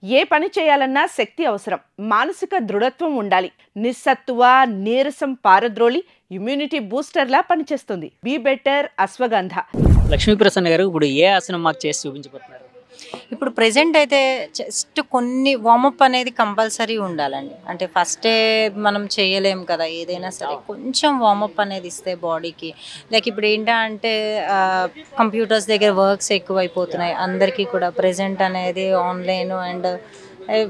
ఏ పని చేయాలన్నా శక్తి అవసరం, మానసిక దృఢత్వం ఉండాలి. నిస్సత్తువ, నీరసం పారద్రోలి ఇమ్యూనిటీ బూస్టర్లా పనిచేస్తుంది. Be better ashwagandha. లక్ష్మీప్రసన్న గారు ఇప్పుడు ఏ ఆసనం మాకు చేసి చూపించబోతున్నారు? ఇప్పుడు ప్రెజెంట్ అయితే జస్ట్ కొన్ని వార్మప్ అనేది కంపల్సరీ ఉండాలండి. అంటే ఫస్టే మనం చేయలేము కదా, ఏదైనా సరే కొంచెం వార్మప్ అనేది ఇస్తే బాడీకి. లైక్ ఇప్పుడు ఏంటంటే కంప్యూటర్స్ దగ్గర వర్క్స్ ఎక్కువైపోతున్నాయి అందరికీ కూడా. ప్రెజెంట్ అనేది ఆన్లైన్ అండ్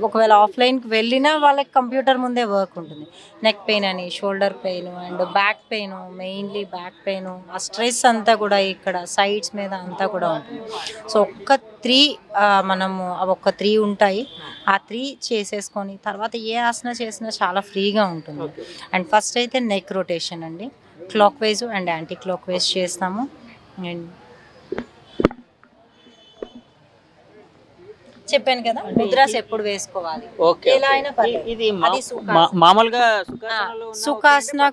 ఒకవేళ ఆఫ్లైన్కి వెళ్ళినా వాళ్ళకి కంప్యూటర్ ముందే వర్క్ ఉంటుంది. నెక్ పెయిన్ అని, shoulder pain and back pain, mainly back pain, ఆ స్ట్రెస్ అంతా కూడా ఇక్కడ సైడ్స్ మీద అంతా కూడా ఉంటుంది. సో ఒక్క 3 మనము ఒక 3 ఉంటాయి. ఆ 3 చేసేసుకొని తర్వాత ఏ ఆసన చేసినా చాలా ఫ్రీగా ఉంటుంది. అండ్ ఫస్ట్ అయితే నెక్ రొటేషన్ అండి, clock wise and anti clock wise చేస్తాము. అండ్ చెప్పాను కదా ముద్రాస్ ఎప్పుడు వేసుకోవాలి, ఎలా అయినా ఇది మామూలుగా సుఖాసన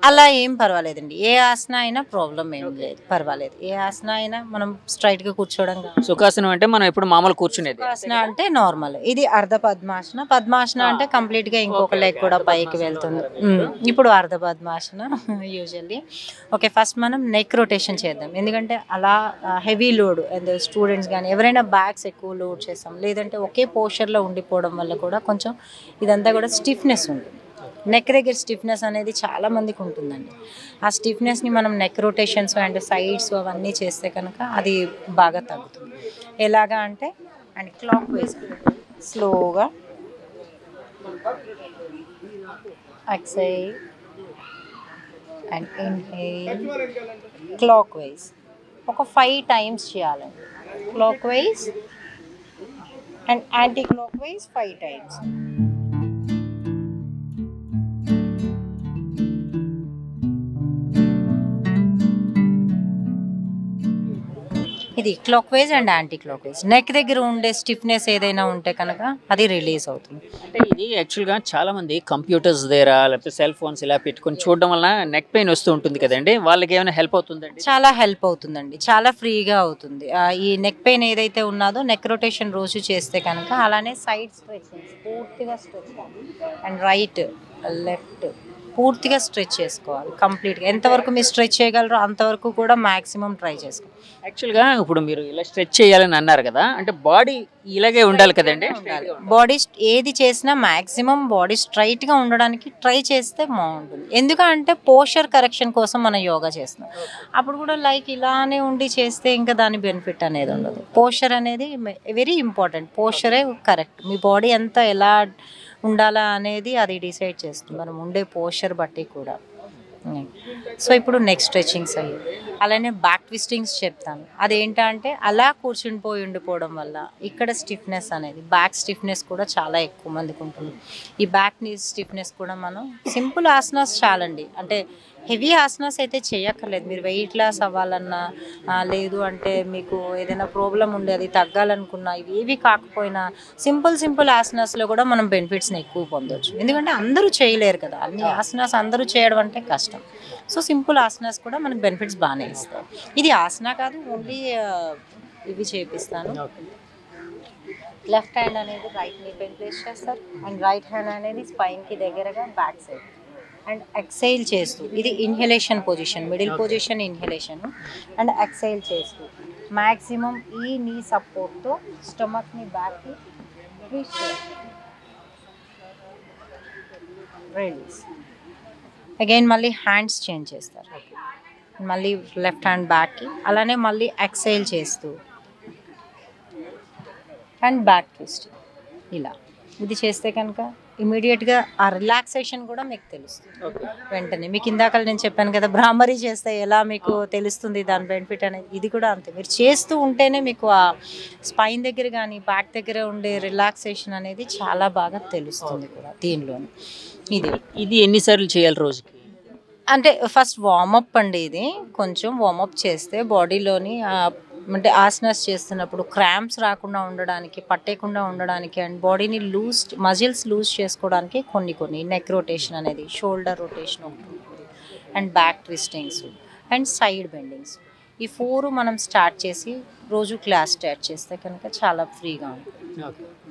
అలా ఏం పర్వాలేదండి. ఏ ఆసన అయినా ప్రాబ్లం ఏం లేదు, పర్వాలేదు. ఏ ఆసన అయినా మనం స్ట్రైట్ గా కూర్చోవడం కాదు. సుఖాసనం అంటే మనం ఎప్పుడు మామూలు కూర్చునేది. సుఖాసన అంటే నార్మల్. ఇది అర్ధ పద్మాసన. పద్మాసన అంటే కంప్లీట్ గా ఇంకొక లెగ్ కూడా పైకి వెళ్తుంది. ఇప్పుడు అర్ధ పద్మాసన యూజువల్లీ. ఓకే, ఫస్ట్ మనం నెక్ రొటేషన్ చేద్దాం. ఎందుకంటే అలా హెవీ లోడ్ అండ్ స్టూడెంట్స్ కానీ ఎవరైనా బ్యాగ్స్ ఎక్కువ లోడ్ చేస్తాం, లేదంటే ఒకే పోస్చర్లో ఉండిపోవడం వల్ల కూడా కొంచెం ఇదంతా కూడా స్టిఫ్నెస్ ఉంటుంది. నెక్ దగ్గర స్టిఫ్నెస్ అనేది చాలా మందికి ఉంటుందండి. ఆ స్టిఫ్నెస్ని మనం నెక్ రొటేషన్స్ అండ్ సైడ్స్ అవన్నీ చేస్తే కనుక అది బాగా తగ్గుతుంది. ఎలాగా అంటే అండ్ క్లాక్ వైజ్ స్లోగా exhale and inhale, clockwise ఒక 5 టైమ్స్ చేయాలండి. Clockwise and anticlockwise 5 times. ఇది clockwise and anticlockwise. Neck దగ్గర ఉండే స్టిఫ్నెస్ ఏదైనా ఉంటే కనుక అది రిలీజ్ అవుతుంది. అంటే ఇది యాక్చువల్గా చాలా మంది కంప్యూటర్స్ దగ్గర లేకపోతే సెల్ ఫోన్స్ ఇలా పెట్టుకొని చూడడం వల్ల నెక్ పెయిన్ వస్తూ ఉంటుంది కదండి, వాళ్ళకి ఏమైనా హెల్ప్ అవుతుందండి? చాలా హెల్ప్ అవుతుందండి, చాలా ఫ్రీగా అవుతుంది. ఈ నెక్ పెయిన్ ఏదైతే ఉన్నదో నెక్ రొటేషన్ రోజు చేస్తే కనుక, అలానే సైడ్ స్ట్రెచింగ్ పూర్తిగా స్ట్రెచ్ అండ్ రైట్ లెఫ్ట్ పూర్తిగా స్ట్రెచ్ చేసుకోవాలి కంప్లీట్గా. ఎంతవరకు మీరు స్ట్రెచ్ చేయగలరో అంతవరకు కూడా మ్యాక్సిమం ట్రై చేసుకోవాలి. యాక్చువల్గా ఇప్పుడు మీరు ఇలా స్ట్రెచ్ చేయాలని అన్నారు కదా, అంటే బాడీ ఇలాగే ఉండాలి కదండి? బాడీ ఏది చేసినా మ్యాక్సిమం బాడీ స్ట్రైట్గా ఉండడానికి ట్రై చేస్తే బాగుంటుంది. ఎందుకంటే పోస్చర్ కరెక్షన్ కోసం మనం యోగా చేస్తున్నాం. అప్పుడు కూడా లైక్ ఇలానే ఉండి చేస్తే ఇంకా దాని బెనిఫిట్ అనేది ఉండదు. పోస్చర్ అనేది వెరీ ఇంపార్టెంట్. పోస్చరే కరెక్ట్. మీ బాడీ అంతా ఎలా ఉండాలా అనేది అది డిసైడ్ చేస్తుంది మనం ఉండే పోస్చర్ బట్టి కూడా. సో ఇప్పుడు నెక్ స్ట్రెచింగ్స్ అయ్యి, అలానే బ్యాక్ ట్విస్టింగ్స్ చెప్తాను. అదేంటంటే అలా కూర్చుని ఉండిపోవడం వల్ల ఇక్కడ స్టిఫ్నెస్ అనేది, బ్యాక్ స్టిఫ్నెస్ కూడా చాలా ఎక్కువ మందికి ఉంటుంది. ఈ బ్యాక్ స్టిఫ్నెస్ కూడా మనం సింపుల్ ఆసనాస్ చాలండి. అంటే హెవీ ఆసనాస్ అయితే చేయక్కర్లేదు. మీరు వెయిట్ లాస్ అవ్వాలన్నా, లేదు అంటే మీకు ఏదైనా ప్రాబ్లం ఉండే అది తగ్గాలనుకున్నా, ఇవి కాకపోయినా సింపుల్ ఆసనాస్లో కూడా మనం బెనిఫిట్స్ని ఎక్కువ పొందవచ్చు. ఎందుకంటే అందరూ చేయలేరు కదా, అన్ని ఆసనాస్ అందరూ చేయడం అంటే కష్టం. సో సింపుల్ ఆసనాస్ కూడా మనకు బెనిఫిట్స్ బాగానే ఇస్తాయి. ఇది ఆసనా కాదు, ఓన్లీ ఇవి చేపిస్తాను. లెఫ్ట్ హ్యాండ్ అనేది రైట్ నీ పైన ప్లేస్ చేస్తారు అండ్ రైట్ హ్యాండ్ అనేది స్పైన్కి దగ్గరగా బ్యాక్ సైడ్ అండ్ ఎక్సైల్ చేస్తూ, ఇది inhalation position, middle position inhalation. And exhale చేస్తూ మ్యాక్సిమం ఈ నీ సపోర్ట్తో స్టమక్ని బ్యాక్కి రీచ్ చేయాలి. రిలీజ్. అగైన్ మళ్ళీ హ్యాండ్స్ చేంజ్ చేస్తారు, మళ్ళీ లెఫ్ట్ హ్యాండ్ బ్యాక్కి, అలానే మళ్ళీ ఎక్సైల్ చేస్తూ అండ్ బ్యాక్ ట్విస్ట్. ఇలా ఇది చేస్తే కనుక ఇమీడియట్గా ఆ రిలాక్సేషన్ కూడా మీకు తెలుస్తుంది వెంటనే. మీకు ఇందాక నేను చెప్పాను కదా, బ్రాహ్మరీ చేస్తే ఎలా మీకు తెలుస్తుంది దాని బెనిఫిట్ అనేది, ఇది కూడా అంతే. మీరు చేస్తూ ఉంటేనే మీకు ఆ స్పైన్ దగ్గర కానీ బ్యాక్ దగ్గర ఉండే రిలాక్సేషన్ అనేది చాలా బాగా తెలుస్తుంది కూడా దీనిలోని. ఇది ఎన్నిసార్లు చేయాలి రోజుకి? అంటే ఫస్ట్ వార్మప్ అండి. ఇది కొంచెం వార్మప్ చేస్తే బాడీలోని అంటే ఆసనాస్ చేస్తున్నప్పుడు క్రాంప్స్ రాకుండా ఉండడానికి, పట్టేయకుండా ఉండడానికి అండ్ బాడీని మజిల్స్ లూజ్ చేసుకోవడానికి కొన్ని నెక్ రొటేషన్ అనేది, షోల్డర్ రొటేషన్ ఉంటుంది and back ట్విస్టింగ్స్ and side bendings. ఈ 4 మనం స్టార్ట్ చేసి రోజు క్లాస్ స్టార్ట్ చేస్తే కనుక చాలా ఫ్రీగా ఉంటుంది.